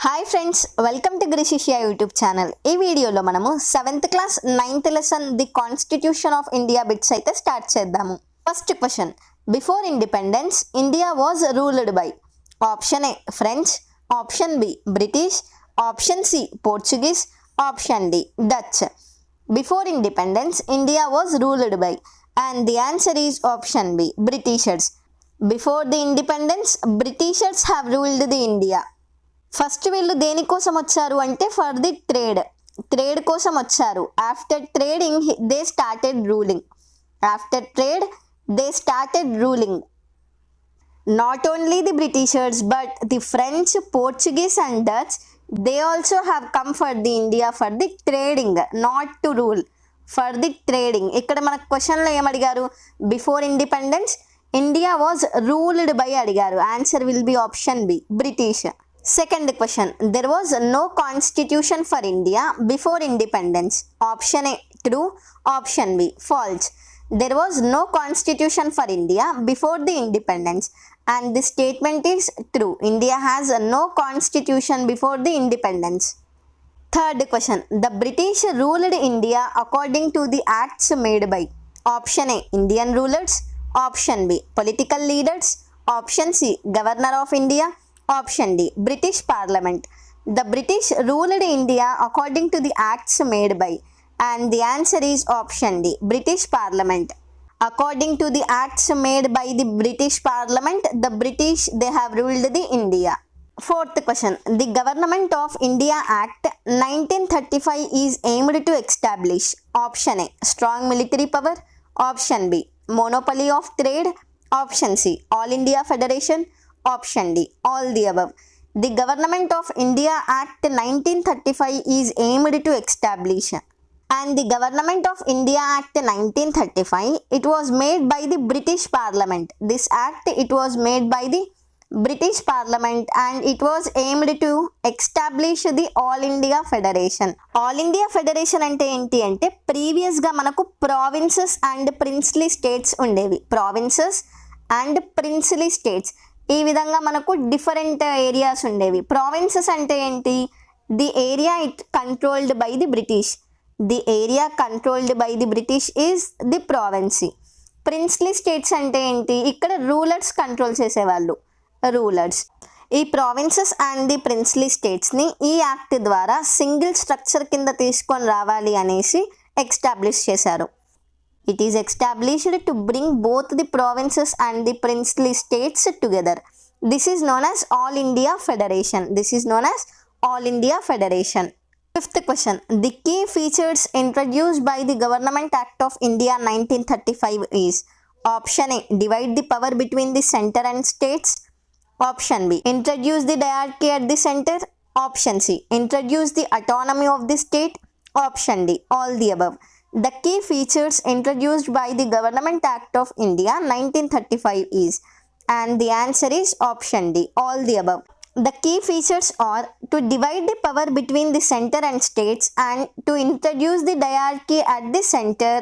Hi friends, welcome to గ్రిషిషియా YouTube channel. ఈ వీడియోలో మనము 7th class 9th lesson the constitution of India bits అయితే స్టార్ట్ చేద్దాము. First question, before independence India was ruled by option A French, option B British, option C Portuguese, option D Dutch. Before independence India was ruled by and the answer is option B Britishers. Before the independence Britishers have ruled the India. ఫస్ట్ వీళ్ళు దేనికోసం వచ్చారు అంటే for the trade కోసం వచ్చారు. After trading they started ruling. After trade they started ruling. Not only the Britishers but the French, Portuguese and Dutch, they also have come for the India for the trading, not to rule, for the trading. ఇక్కడ మనకు క్వశ్చన్లో ఏమడిగారు? Before independence India was ruled by అడిగారు. Answer will be option B British. Second question, there was no constitution for India before independence. Option A true, option B false. There was no constitution for India before the independence and this statement is true. India has no constitution before the independence. Third question, the British ruled India according to the acts made by option A Indian rulers, option B political leaders, option C governor of India, option D British Parliament. The British ruled India according to the acts made by and the answer is option D British Parliament. According to the acts made by the British Parliament, the British they have ruled the India. Fourth question, the Government of India Act 1935 is aimed to establish option A strong military power, option B monopoly of trade, option C all India Federation, option D all the above. The Government of India Act 1935 is aimed to establish and the Government of India Act 1935 it was made by the British Parliament. This act it was made by the British Parliament and it was aimed to establish the All India Federation. All India Federation అంటే ఏంటి అంటే ప్రీవియస్గా మనకు provinces and princely states ఉండేవి. Provinces and princely states ఈ విధంగా మనకు different areas ఉండేవి. ప్రావిన్సెస్ అంటే ఏంటి? The area it controlled by the British. The area controlled by the British is the province. Princely states అంటే ఏంటి? ఇక్కడ రూలర్స్ కంట్రోల్ చేసేవాళ్ళు, రూలర్స్. ఈ ప్రావిన్సెస్ అండ్ ది ప్రిన్స్లీ స్టేట్స్ని ఈ యాక్ట్ ద్వారా సింగిల్ స్ట్రక్చర్ కింద తీసుకొని రావాలి అనేసి ఎస్టాబ్లిష్ చేశారు. It is established to bring both the provinces and the princely states together. This is known as All India Federation. This is known as All India Federation. Fifth question, the key features introduced by the Government Act of India 1935 is option A divide the power between the center and states, option B introduce the diarchy at the center, option C introduce the autonomy of the state, option D all the above. The key features introduced by the Government Act of India 1935 is and the answer is option D all the above. The key features are to divide the power between the center and states and to introduce the diarchy at the center,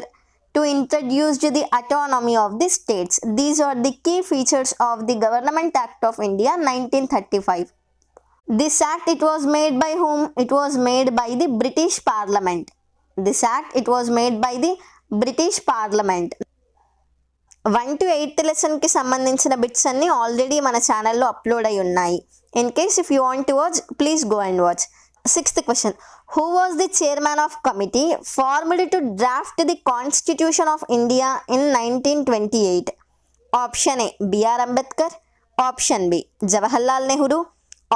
to introduce the autonomy of the states. These are the key features of the Government Act of India 1935. This act it was made by whom? It was made by the British Parliament. This act it was made by the British Parliament. 1 to 8th lesson కి సంబంధించిన bits అన్ని already మన ఛానల్లో upload అయి ఉన్నాయి. In case if you want to watch please go and watch. 6th question, who was the chairman of committee formed to draft the constitution of India in 1928? Option A BR Ambedkar, option B Jawaharlal Nehru,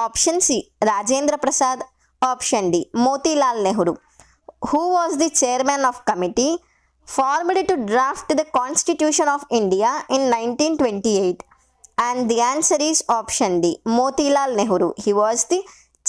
option C Rajendra Prasad, option D Motilal Nehru. Who was the chairman of committee formed to draft the Constitution of India in 1928? And the answer is option D Motilal Nehru. He was the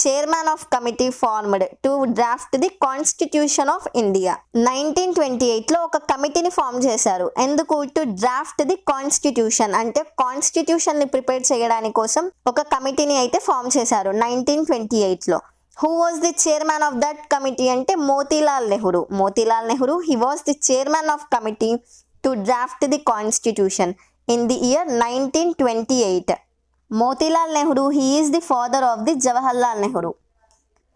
chairman of committee formed to draft the Constitution of India. 1928లో ఒక కమిటీని form చేశారు. ఎందుకు? To draft the constitution అంటే constitution ని prepare చేయడానికి కోసం ఒక కమిటీని అయితే ఫామ్ చేశారు 1928లో. Who was the chairman of that committee అంటే Motilal Nehru. Motilal Nehru he was the chairman of committee to draft the constitution in the year 1928. Motilal Nehru he is the father of the Jawaharlal Nehru.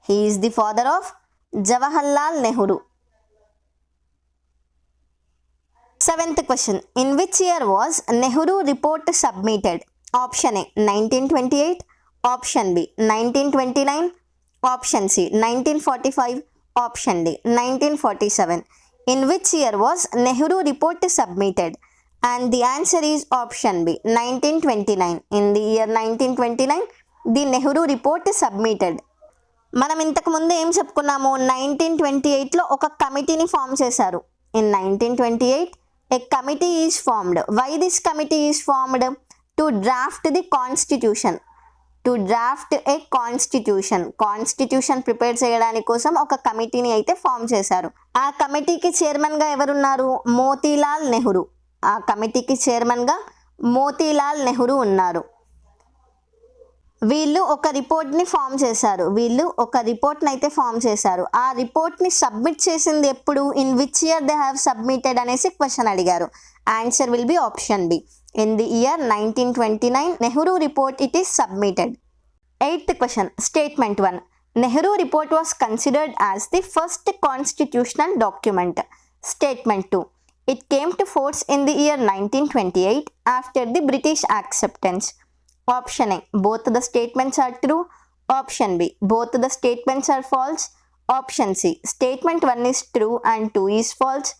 He is the father of Jawaharlal Nehru. Seventh question. In which year was Nehru report submitted? Option A 1928, option B 1929, option C 1945, option D 1947. In which year was Nehru report submitted? And the answer is option B 1929. In the year 1929, the Nehru report submitted. మనం ఇంతకుముందు ఏం చెప్పుకున్నాము, 1928లో ఒక కమిటీని form చేశారు. In 1928 a committee is formed. Why this committee is formed? To draft the constitution. To draft a constitution. Constitution prepare చేయడానికి కోసం ఒక కమిటీని అయితే ఫామ్ చేశారు. ఆ కమిటీకి చైర్మన్గా ఎవరున్నారు? మోతీలాల్ నెహ్రూ. ఆ కమిటీకి చైర్మన్గా మోతీలాల్ నెహ్రూ ఉన్నారు. వీళ్ళు ఒక రిపోర్ట్ని ఫామ్ చేశారు. ఆ రిపోర్ట్ని సబ్మిట్ చేసింది ఎప్పుడు? In which year they have submitted అనేసి క్వశ్చన్ అడిగారు. Answer will be option B. In the year 1929 Nehru report it is submitted. Eighth question. Statement 1. Nehru report was considered as the first constitutional document. Statement 2. It came to force in the year 1928 after the British acceptance. Option A, both the statements are true. Option B, both the statements are false. Option C, statement 1 is true and 2 is false.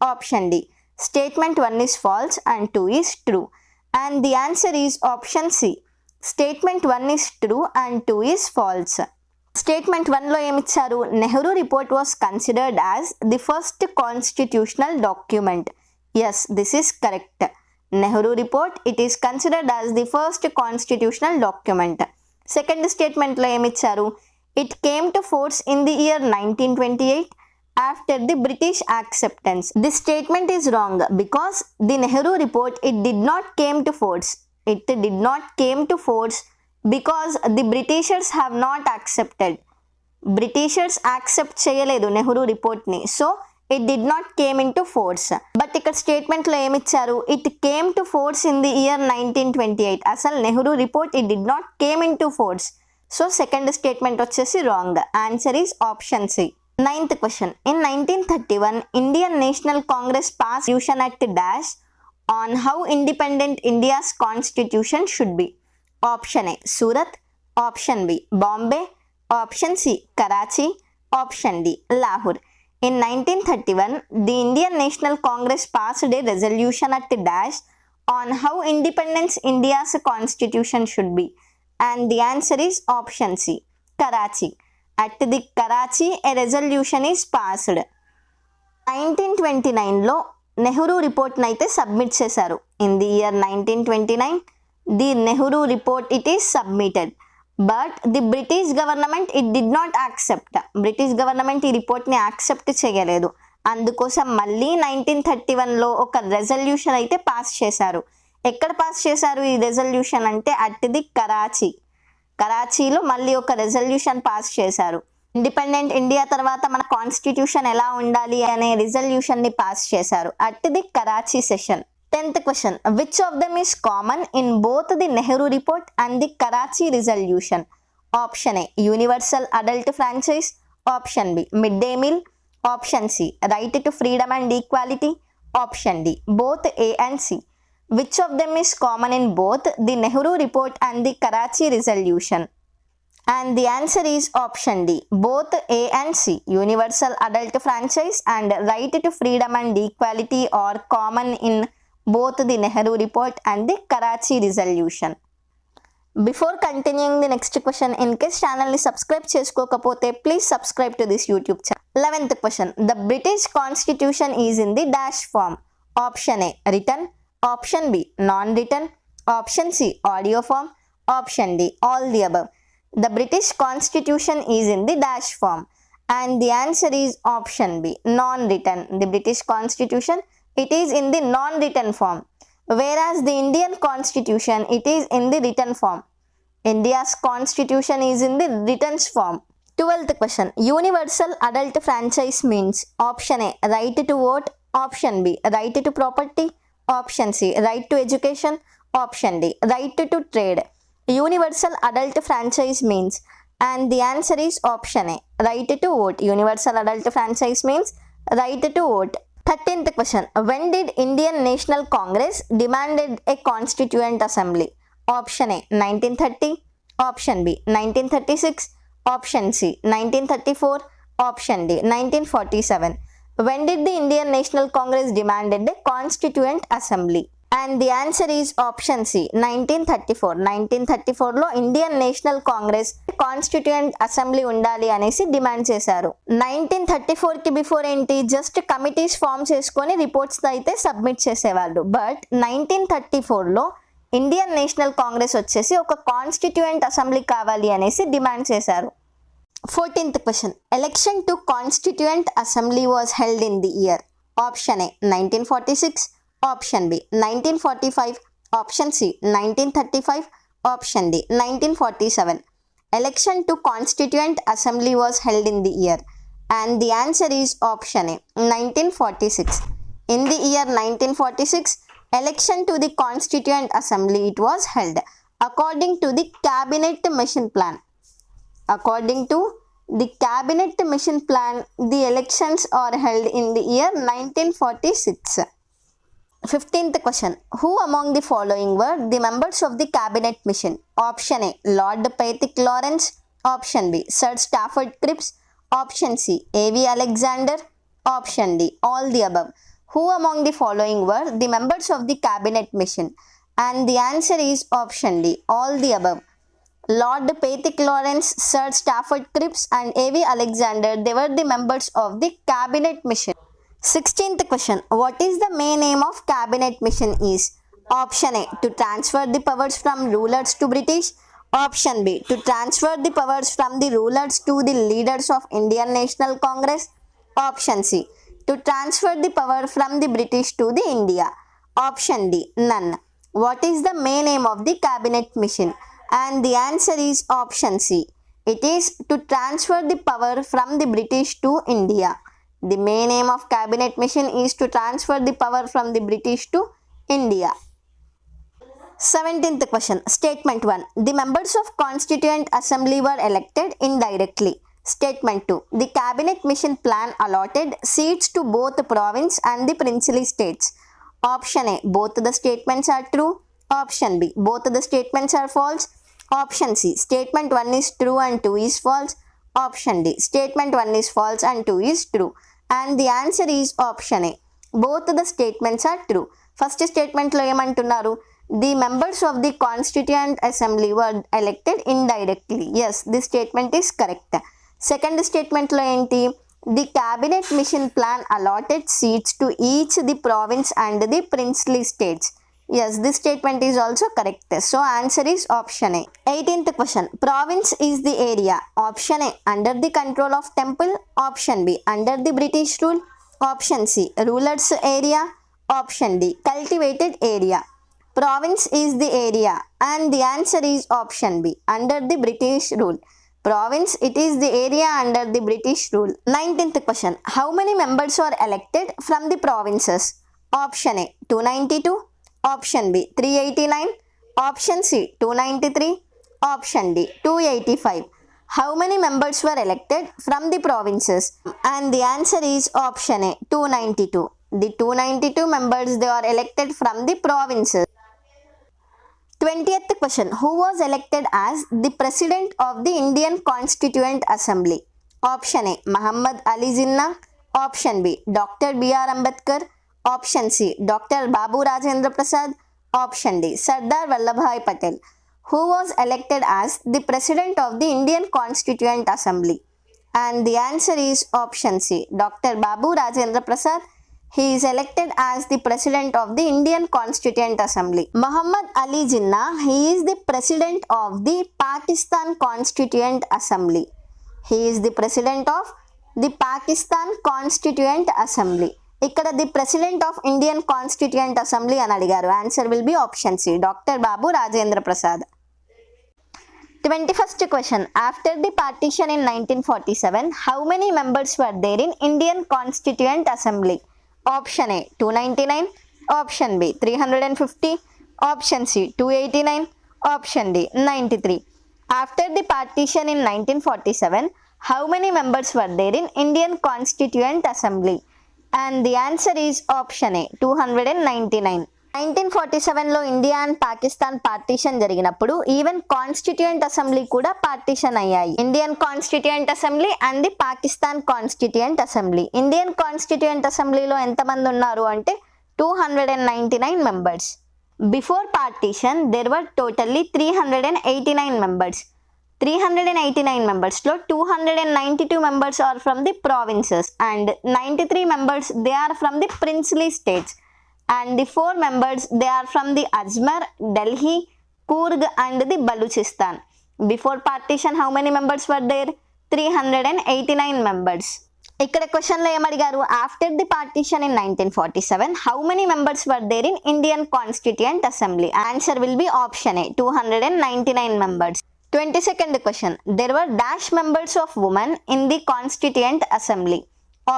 Option D, statement 1 is false and 2 is true. And the answer is option C, statement 1 is true and 2 is false. Statement 1లో ఏమిచ్చారు? Nehru report was considered as the first constitutional document. Yes, this is correct. Nehru report it is considered as the first constitutional document. Second statement lo emicharu, it came to force in the year 1928 after the British acceptance. This statement is wrong because the Nehru report it did not came to force. It did not came to force because the Britishers have not accepted. Britishers accept cheyaledu Nehru report ni, so it did not came into force. But ఇక్కడ statement లో ఏమిచ్చారు? It came to force in the year 1928. అసలు Nehru report it did not came in to force. So second statement వచ్చేసి wrong. Answer is option C. Ninth question. In 1931 Indian National Congress pass resolution at dash on how independent India's constitution should be. Option A Surat, option B Bombay, option C Karachi, option D Lahore. In 1931, the Indian National Congress passed a resolution at dash on how independence India's constitution should be. And the answer is option C, Karachi. At the Karachi, a resolution is passed. 1929లో Nehru report నైతే submit చేశారు. In the year 1929, the Nehru report it is submitted. But the British government it did not accept. British government ఈ రిపోర్ట్ని accept చేయలేదు. అందుకోసం మళ్ళీ 1931లో ఒక resolution అయితే పాస్ చేశారు. ఎక్కడ పాస్ చేశారు ఈ రెజల్యూషన్ అంటే అట్ ది కరాచీ. కరాచీలో మళ్ళీ ఒక రెజల్యూషన్ పాస్ చేశారు. ఇండిపెండెంట్ ఇండియా తర్వాత మన కాన్స్టిట్యూషన్ ఎలా ఉండాలి అనే రిజల్యూషన్ని పాస్ చేశారు at the Karachi session. 10th question. Which of them is common in both the Nehru report and the Karachi resolution? Option A, universal adult franchise. Option B, midday meal. Option C, right to freedom and equality. Option D, both A and C. Which of them is common in both the Nehru report and the Karachi resolution? And the answer is option D, both A and C. Universal adult franchise and right to freedom and equality are common in both the Nehru report and the Karachi resolution. Before continuing the next question, in case channel ni subscribe chesukokapote please subscribe to this YouTube channel. 11th question. The British constitution is in the dash form. Option A, written. Option B, non-written. Option C, audio form. Option D, all the above. The British constitution is in the dash form. And the answer is option B, non-written. The British constitution it is in the non-written form, whereas the Indian constitution it is in the written form. India's constitution is in the written form. 12th question. Universal adult franchise means option A, right to vote. Option B, right to property. Option C, right to education. Option D, right to trade. Universal adult franchise means And the answer is option A, right to vote. Universal adult franchise means right to vote. 13th question. When did Indian National Congress demanded a constituent assembly? Option A, 1930. Option B, 1936. Option C, 1934. Option D, 1947. When did the Indian National Congress demanded a constituent assembly? And the answer is option C, 1934. 1934లో Indian National Congress constituent assembly ఉండాలి అనేసి demand చేశారు. 1934కి before ఏంటి, just committees form చేసుకొని reports అయితే submit చేసేవాళ్ళు. But 1934లో ఇండియన్ నేషనల్ కాంగ్రెస్ వచ్చేసి ఒక కాన్స్టిట్యూయెంట్ అసెంబ్లీ కావాలి అనేసి డిమాండ్ చేశారు. 14th question. Election to Constituent Assembly was held in the year. Option A, 1946. Option B, 1945. Option C, 1935. Option D, 1947. Election to Constituent Assembly was held in the year. And the answer is option A, 1946. In the year 1946, election to the Constituent Assembly it was held. According to the Cabinet Mission Plan. According to the Cabinet Mission Plan, the elections are held in the year 1946. 15th question. Who among the following were the members of the Cabinet Mission? Option A, Lord Patrick Lawrence. Option B, Sir Stafford Cripps. Option C, A.V. Alexander. Option D, all the above. Who among the following were the members of the Cabinet Mission? And the answer is option D, all the above. Lord Patrick Lawrence, Sir Stafford Cripps and A.V. Alexander, they were the members of the Cabinet Mission. 16th question. What is the main aim of Cabinet Mission is? Option A, to transfer the powers from rulers to British. Option B, to transfer the powers from the rulers to the leaders of Indian National Congress. Option C, to transfer the power from the British to the India. Option D, none. What is the main aim of the Cabinet Mission? And the answer is option C. It is to transfer the power from the British to India. The main aim of Cabinet Mission is to transfer the power from the British to India. 17th question. Statement 1. The members of Constituent Assembly were elected indirectly. Statement 2. The Cabinet Mission Plan allotted seats to both province and the princely states. Option A, both the statements are true. Option B, both the statements are false. Option C, statement 1 is true and 2 is false. Option D, statement 1 is false and 2 is true. And the answer is option A, both the statements are true. First statement lo emantunnaru, the members of the Constituent Assembly were elected indirectly. Yes, this statement is correct. Second statement lo enti, the Cabinet Mission Plan allotted seats to each the province and the princely states. Yes, this statement is also correct. So answer is option A. 18th question. Province is the area. Option A, under the control of temple. Option B, under the British rule. Option C, ruler's area. Option D, cultivated area. Province is the area and the answer is option B, under the British rule. Province, it is the area under the British rule. 19th question. How many members are elected from the provinces? Option A, 292. Option B, 389. Option C, 293. Option D, 285. How many members were elected from the provinces? And the answer is option A, 292. The 292 members, they are elected from the provinces. 20th question. Who was elected as the President of the Indian Constituent Assembly? Option A, Muhammad Ali Jinnah. Option B, Dr. B.R. Ambedkar. Option C, Dr. Babu Rajendra Prasad. Option D, Sardar Vallabhbhai Patel. Who was elected as the President of the Indian Constituent Assembly? And the answer is option C, Dr. Babu Rajendra Prasad. He is elected as the President of the Indian Constituent Assembly. Muhammad Ali Jinnah, he is the President of the Pakistan Constituent Assembly. He is the President of the Pakistan Constituent Assembly. ఇక్కడ the president of Indian constituent assembly అని అడిగారు. Answer will be option C, doctor Babu Rajendra Prasad. 21st question. After the partition in 1947, how many members were there in Indian Constituent Assembly? Option A, 299. Option B, 350. Option C, 289. Option D, 93. After the partition in 1947, how many members were there in Indian Constituent Assembly? And the answer is option A, 299. 1947లో India and Pakistan partition జరిగినప్పుడు even constituent assembly కూడా partition అయ్యాయి. Indian constituent assembly and the Pakistan constituent assembly. Indian constituent అసెంబ్లీలో ఎంతమంది ఉన్నారు అంటే 299 members. Before partition there were totally 389 members. 389 మెంబర్స్లో 292 members are from the provinces and 93 members they are from the princely states. And the 4 members they are from the Ajmer, Delhi, Coorg and the Baluchistan. Before partition how many members were there? 389 members. ఇక్కడ క్వశ్చన్లో ఏమడిగారు, after the partition in 1947 how many members were there in Indian constituent assembly? Answer will be option A, 299 members. 22nd question, there were dash members of women in the constituent assembly.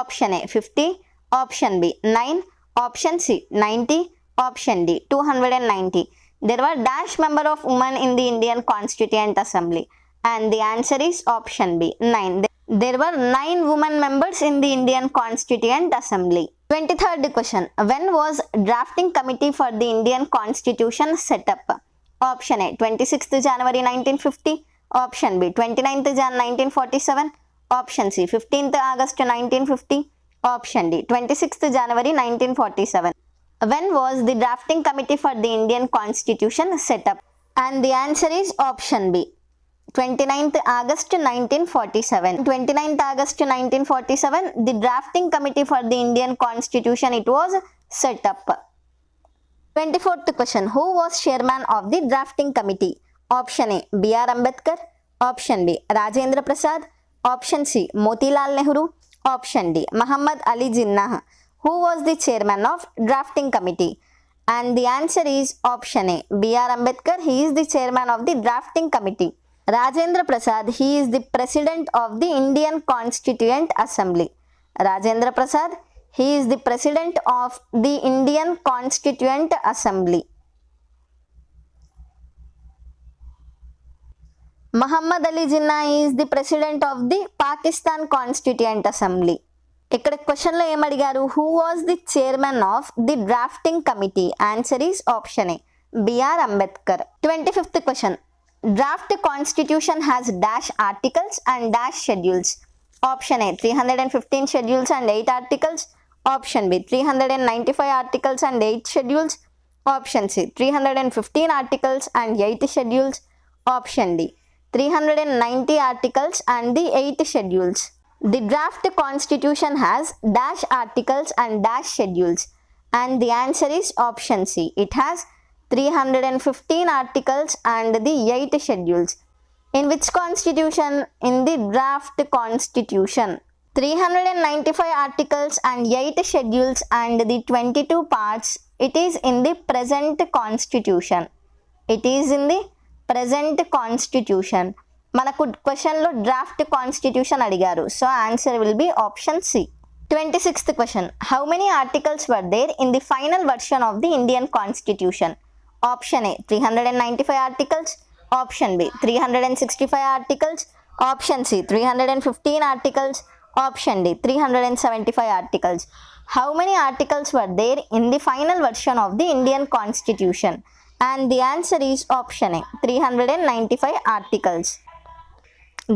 Option A 50, option B 9, option C 90, option D 290. There were dash member of women in the Indian Constituent Assembly and the answer is option B 9. There were 9 women members in the Indian Constituent Assembly. 23rd question, when was drafting committee for the Indian Constitution set up? Option A 26th January 1950, option B 29th Jan 1947, option C 15th August 1950, option D 26th January 1947. When was the drafting committee for the Indian Constitution set up? And the answer is option B, 29th August 1947. 29th August 1947 the drafting committee for the Indian Constitution it was set up. 24th question, who was chairman of the drafting committee? Option A B.R. Ambedkar, option B Rajendra Prasad, option C Motilal Nehru, option D Muhammad Ali Jinnah. Who was the chairman of drafting committee? And the answer is option A B.R. Ambedkar. He is the chairman of the drafting committee. Rajendra Prasad, he is the president of the Indian Constituent Assembly. Rajendra Prasad, he is the president of the Indian Constituent Assembly. Muhammad Ali Jinnah is the president of the Pakistan Constituent Assembly. ఇక్కడ క్వశ్చన్లో ఏమడిగారు, who was the chairman of the drafting committee? Answer is option A BR Ambedkar. 25th question, draft constitution has dash articles and dash schedules? Option A 315 schedules and 8 articles, option B 395 articles and 8 schedules, option C 315 articles and 8 schedules, option D 390 articles and the 8 schedules. The draft constitution has dash articles and dash schedules and the answer is option C. It has 315 articles and the 8 schedules. In which constitution? In the draft constitution. 395 articles and 8 schedules and the 22 parts. It is in the present constitution. It is in the present constitution. మనకు క్వశ్చన్లో draft constitution అడిగారు, so answer will be option C. 26th question, how many articles were there in the final version of the Indian Constitution? Option A 395 articles, option B 365 articles, option C 315 articles, option D 375 articles. How many articles were there in the final version of the Indian Constitution? And the answer is option A 395 articles.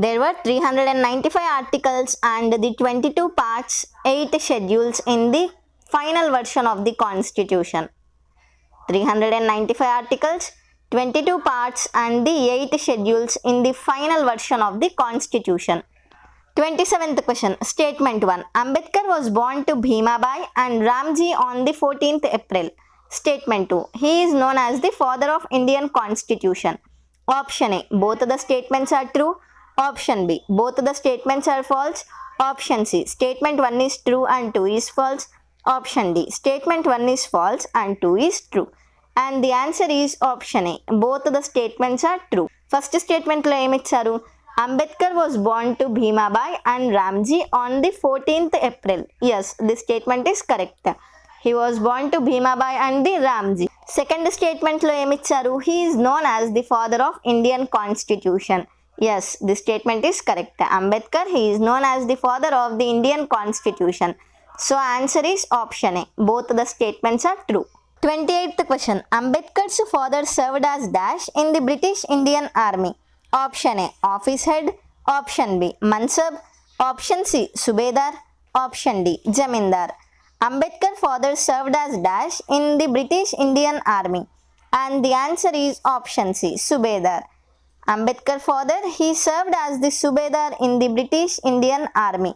There were 395 articles and the 22 parts, 8 schedules in the final version of the Constitution. 395 articles, 22 parts and the 8 schedules in the final version of the Constitution. 27th question, statement 1. Ambedkar was born to Bhimabai and Ramji on the 14th April. Statement 2. He is known as the father of Indian Constitution. Option A, both the statements are true. Option B, both the statements are false. Option C, statement 1 is true and 2 is false. Option D, statement 1 is false and 2 is true. And the answer is option A, both the statements are true. First statement lo em icharu, Ambedkar was born to Bhimabai and Ramji on the 14th April. Yes, this statement is correct. He was born to Bhimabai and the Ramji. Second statement lo emicharu, he is known as the father of Indian Constitution. Yes, this statement is correct. Ambedkar, he is known as the father of the Indian Constitution. So answer is option A. Both the statements are true. 28th question. Ambedkar's father served as dash in the British Indian Army. Option A, office head. Option B, mansab. Option C, subedar. Option D, jamindar. Ambedkar father served as dash in the British Indian Army, and the answer is option C, subedar. Ambedkar father, he served as the subedar in the British Indian Army.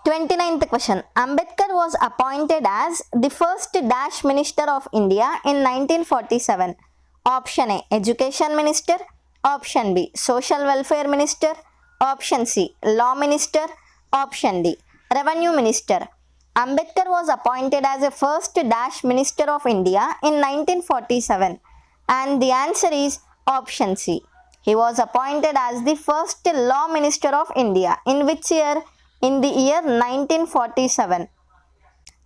29th question. Ambedkar was appointed as the first dash minister of India in 1947. Option A, education minister. Option B, social welfare minister. Option C, law minister. Option D, revenue minister. Ambedkar was appointed as a first dash minister of India in 1947, and the answer is option C. He was appointed as the first law minister of India. In which year? In the year 1947.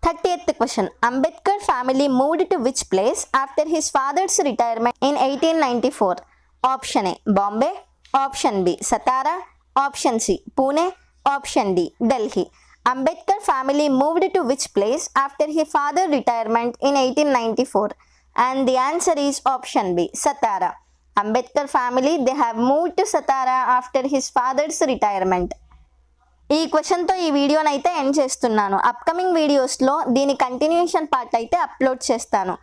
30th question. Ambedkar family moved to which place after his father's retirement in 1894? Option A, Bombay. Option B, Satara. Option C, Pune. Option D, Delhi. Ambedkar family moved to which place after his father's retirement in 1894? And the answer is option B, Satara. Ambedkar family, they have moved to Satara after his father's retirement. ఈ క్వశ్చన్తో ఈ వీడియోని అయితే end చేస్తున్నాను. Upcoming వీడియోస్లో దీని continuation part అయితే upload చేస్తాను.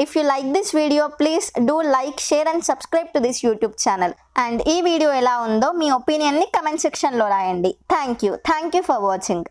If you like this video, please do like, share and subscribe to this YouTube channel. And ఈ వీడియో ఎలా ఉందో మీ ఒపీనియన్ని కమెంట్ సెక్షన్లో రాయండి. Thank you for watching.